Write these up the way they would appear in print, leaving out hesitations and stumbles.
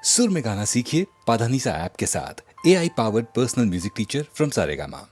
सुर में गाना सीखिए पाधानीसा ऐप के साथ। AI powered personal music teacher from Saregama.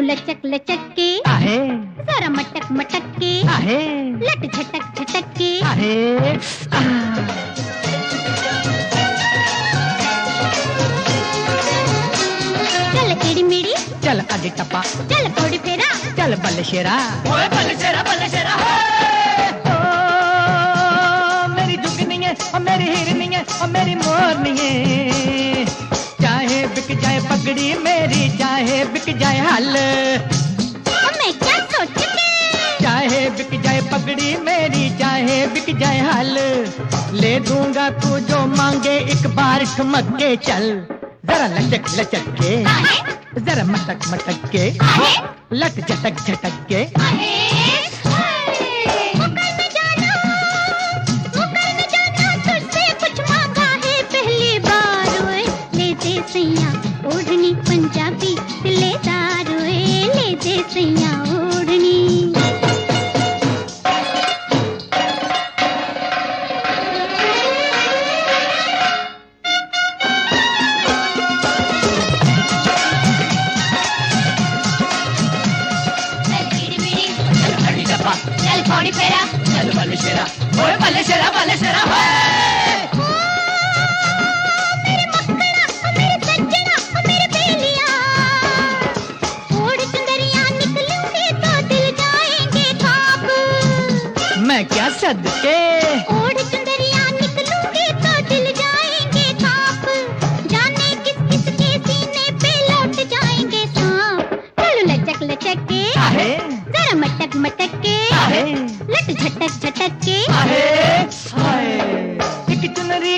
लचक लचक के आहे, जरा मटक मटक के आहे, लट झटक झटक के आहे। चल किड़ी मिड़ी, चल आगे टप्पा, चल कोड़ी फेरा, चल बल शेरा, ओए बल शेरा मेरी जुगनी है और मेरी हिरनी है और मेरी मोरनी है। चाहे बिक जाए पगड़ी मेरी, चाहे बिक जाए हल, मैं क्या सोचती, चाहे बिक जाए पगड़ी मेरी, चाहे बिक जाए हल, ले दूंगा तू जो मांगे एक बार ठुमक के चल। जरा लचक लचक के, जरा मटक मटक के, लट झटक झटक के, शेरा ओए बल्ले शेरा ओए मेरे मक्खना मेरे सज्जना मेरे बेलिया ओढ़ चुंदरिया निकलूंगी तो दिल जाएंगे खाब मैं क्या सदके ओढ़ चुंदरिया निकलूंगी तो दिल जाएंगे खाब जाने किस किस के सीने पे लौट जाएंगे सांप चलो लचक लचक के आहे जरा मटक मटक के आहे लट झटक झटक के आहे हाय एक चुनरी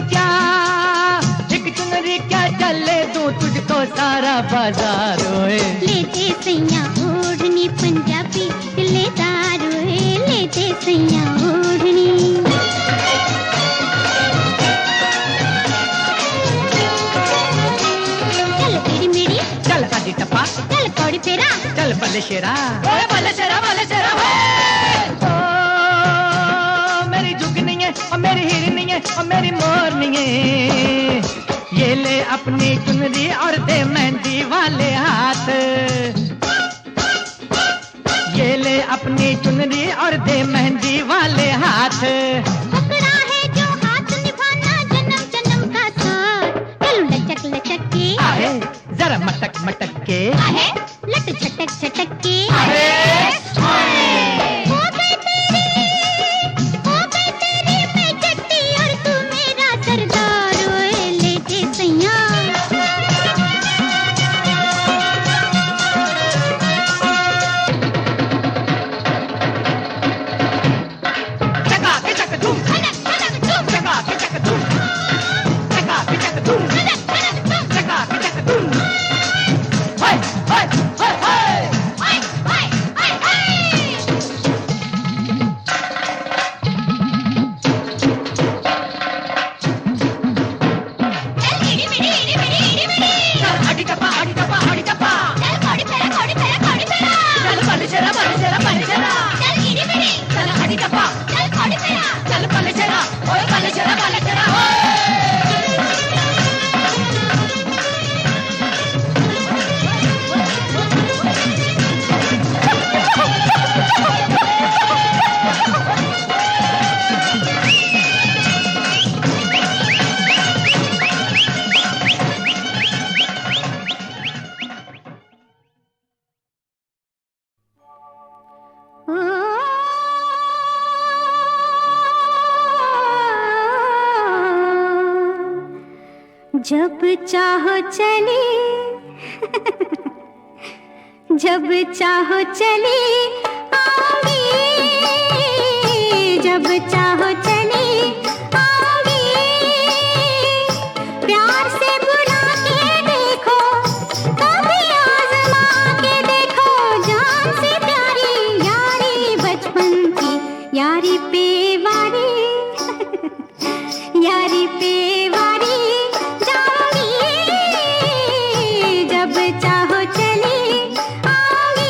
क्या चले दूं तुझको सारा बाजार ओए लेते सैया ओढ़नी पंजाबी दिलेदार है लेते सैया ओढ़नी चल तेरी मेरी चल आदि टप्पा चल कौड़ी फेरा चल बल्ले शेरा ओए बल्ले शेरा ओए ओ मेरी जुगनी है और मेरी हिरनी है और मेरी मोरनी है ये ले अपनी चुनरी और दे मेहंदी वाले हाथ ये ले अपनी चुनरी और दे मेहंदी वाले हाथ पकड़ा है जो हाथ निभाना जन्म जन्म का साथ चलो लचक लचक के आहे जरा मटक मटक के आहे लट झटक झटक के आहे हो गई तेरी मैं जट्टी और तू मेरा सरदार ओए लेते सैया चका के चक धूम खनक खनक धूम चका के चक धूम चका के चक धूम खनक खनक धूम चका के चक धूम हाय हाय हाय हाय हाय हाय हाय हाय चल इडी मिडी चल आदि टप्पा चल कौड़ी फेरा चल बल्ले शेरा चल इडी मिडी चल आदि टप्पा चल कौड़ी फेरा चल बल्ले शेरा ओए बल्ले शेरा ओए जब चाहो चले जब चाहो चले आऊंगी जब चाहो चले आऊंगी प्यार से बुला के देखो कभी आजमा के देखो जान से प्यारी यारी बचपन की यारी पे वारी यारी पे वारी जब चाहो चले आऊंगी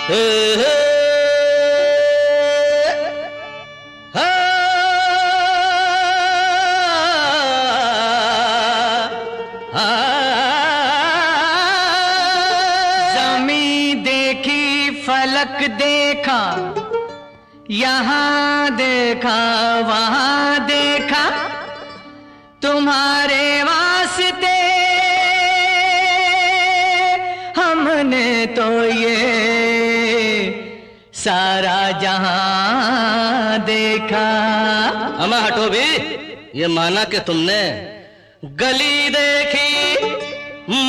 हे हे हा, हा, जमीन देखी फलक देखा, यहाँ देखा वहाँ देखा, तुम्हारे वास्ते हमने तो ये सारा जहां देखा। अम्मा हटो भी। ये माना कि तुमने गली देखी,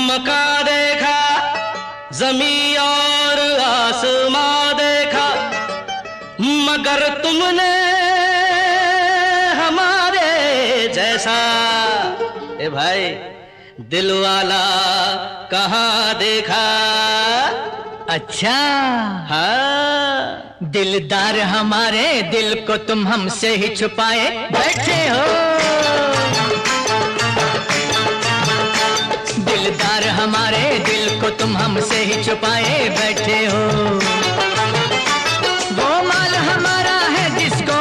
मकान देखा, जमीन और आसमां देखा, मगर तुमने हमारे जैसा ए भाई दिल वाला कहाँ देखा? अच्छा, हाँ, दिलदार हमारे दिल को तुम हमसे ही छुपाए बैठे हो। दिलदार हमारे दिल को तुम हमसे ही छुपाए बैठे हो। वो माल हमारा है जिसको,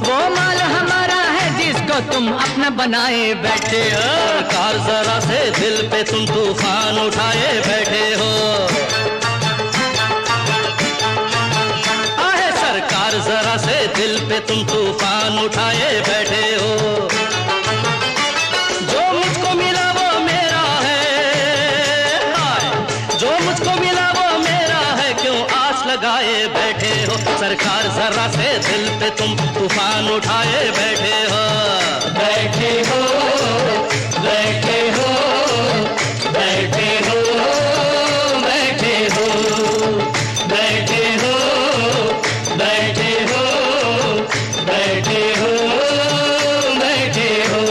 वो माल हमारा है जिसको तुम अपना बनाए बैठे हो। सरकार जरा से दिल पे तुम तूफान उठाए बैठे हो। आहे सरकार जरा से दिल पे तुम तूफान उठाए बैठे हो। जो मुझको मिला वो मेरा है, जो मुझको मिला वो मेरा है, क्यों आस लगाए बैठे हो? सरकार जरा से दिल पे तुम तूफान उठाए बैठे हो। बैठे हो, बैठे हो, बैठे हो, बैठे हो, बैठे हो, बैठे हो, बैठे हो, बैठे हो।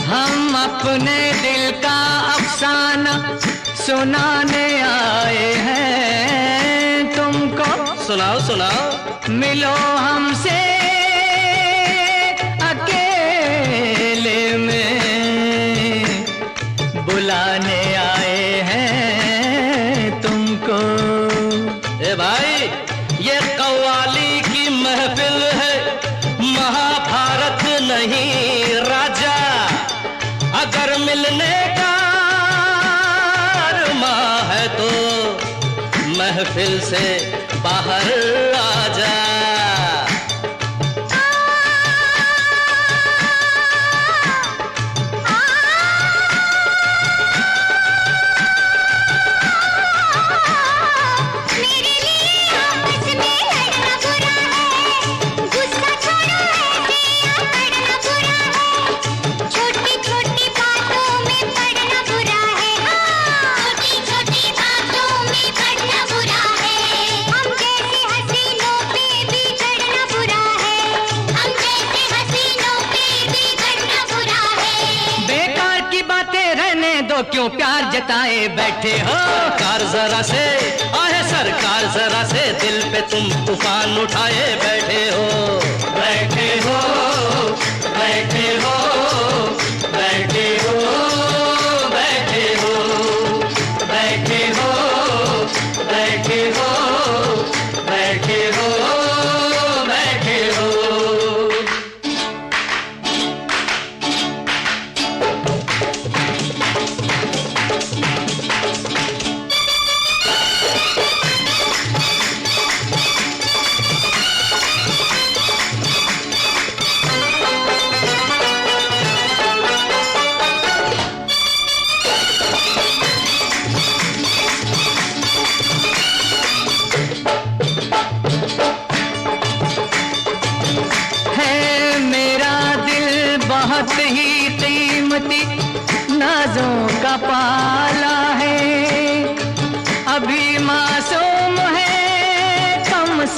हम अपने दिल का अफसाना सुनाने आए हैं तुमको। सुनाओ सुनाओ। मिलो हमसे अकेले में, बुलाने आए हैं तुमको। ए भाई, ये कव्वाली की महफिल है, महाभारत नहीं राजा। अगर मिलने का अरमां है तो महफिल से बाहर आ जा। मेरे लिए आपस में लड़ना बुरा है, गुस्सा छोड़ो ऐसे यहाँ पड़ना बुरा है, छोटी छोटी बातों में पड़ना बुरा है, छोटी छोटी बातों में पड़ना बुरा है। हम जैसे हसीनों पे भी चढ़ना बुरा है, हम जैसे हसीनों पे भी चढ़ना बुरा है। बेकार की बातें रहने दो, क्यों प्यार जताए बैठे हो? सरकार जरा से, आहे सरकार जरा से दिल पे तुम तूफान उठाए बैठे हो। बैठे हो, बैठे हो, बैठे हो, बैठे हो, बैठे हो, बैठे हो, बैठे हो, बैठे हो।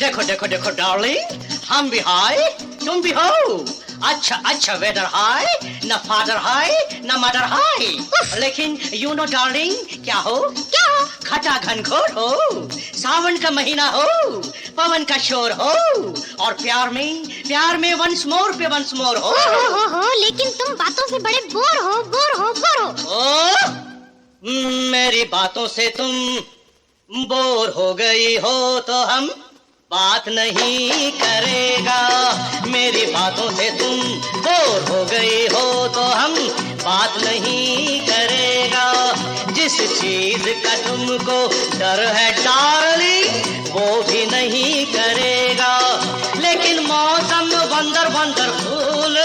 देखो देखो देखो डार्लिंग, हम भी हाय तुम भी हो। अच्छा अच्छा वेदर हाय, न फादर हाय न मदर हाय, लेकिन यू नो डार्लिंग क्या हो? क्या हो? खटा घनघोर हो, सावन का महीना हो, पवन का शोर हो, और प्यार में वंस मोर पे वंस मोर हो। हो लेकिन तुम बातों से बड़े बोर हो बोर हो बोर हो। ओ, मेरी बातों से तुम बोर हो गई हो तो हम बात नहीं करेगा। मेरी बातों से तुम बोर हो गई हो तो हम बात नहीं करेगा। जिस चीज का तुमको डर है डार्लिंग वो भी नहीं करेगा। लेकिन मौसम वंडर वंडरफुल,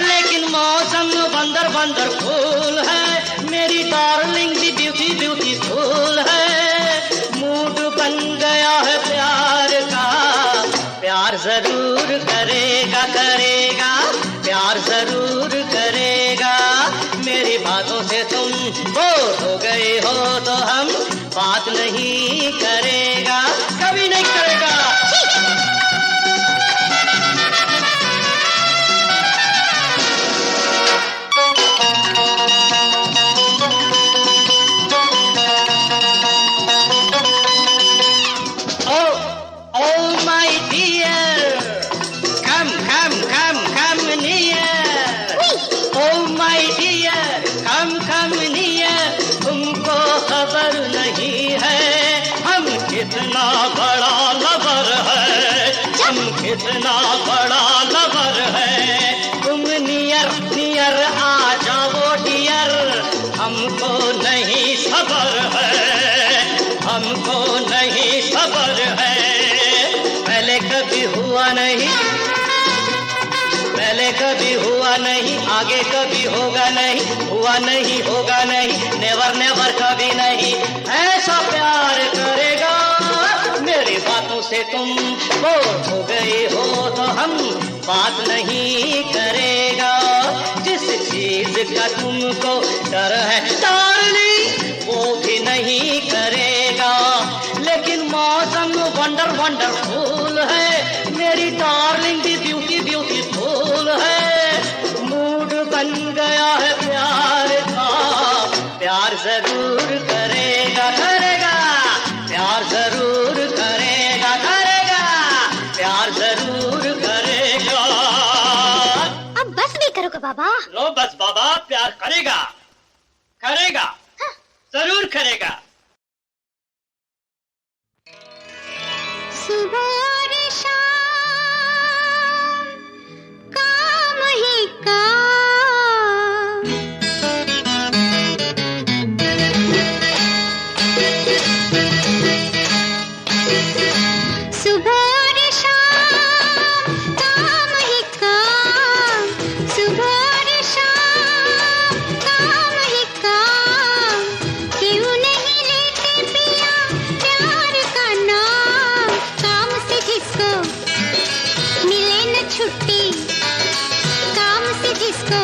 लेकिन मौसम वंडर वंडरफुल है। मेरी डार्लिंग भी ब्यूटी ब्यूटीफुल है। मूड बन गया है प्यार का, प्यार जरूर करेगा करेगा, प्यार जरूर करेगा। मेरी बातों से तुम बोर हो गए हो तो हम बात नहीं करेगा, कभी नहीं करेगा। Come पहले कभी हुआ नहीं, आगे कभी होगा नहीं, हुआ नहीं होगा नहीं, नेवर नेवर कभी नहीं ऐसा प्यार करेगा। मेरी बातों से तुम बोर हो गए हो तो हम बात नहीं करेगा। जिस चीज का तुमको डर है डार्लिंग वो भी नहीं करेगा। लेकिन मौसम वंडर वंडरफुल है, मेरी डार्लिंग भी ब्यूटी ब्यूटीफुल है। मूड बन गया है प्यार का, प्यार जरूर करेगा करेगा, प्यार जरूर करेगा करेगा, प्यार जरूर करेगा। अब बस भी करो का बाबा। लो बस बाबा, प्यार करेगा करेगा, जरूर करेगा। सुबह और शाम काम ही काम, सुबह और शाम काम ही काम, सुबह और शाम काम ही काम। क्यों नहीं लेते पिया प्यार का नाम, काम से जिसको मिले न छुट्टी, काम से जिसको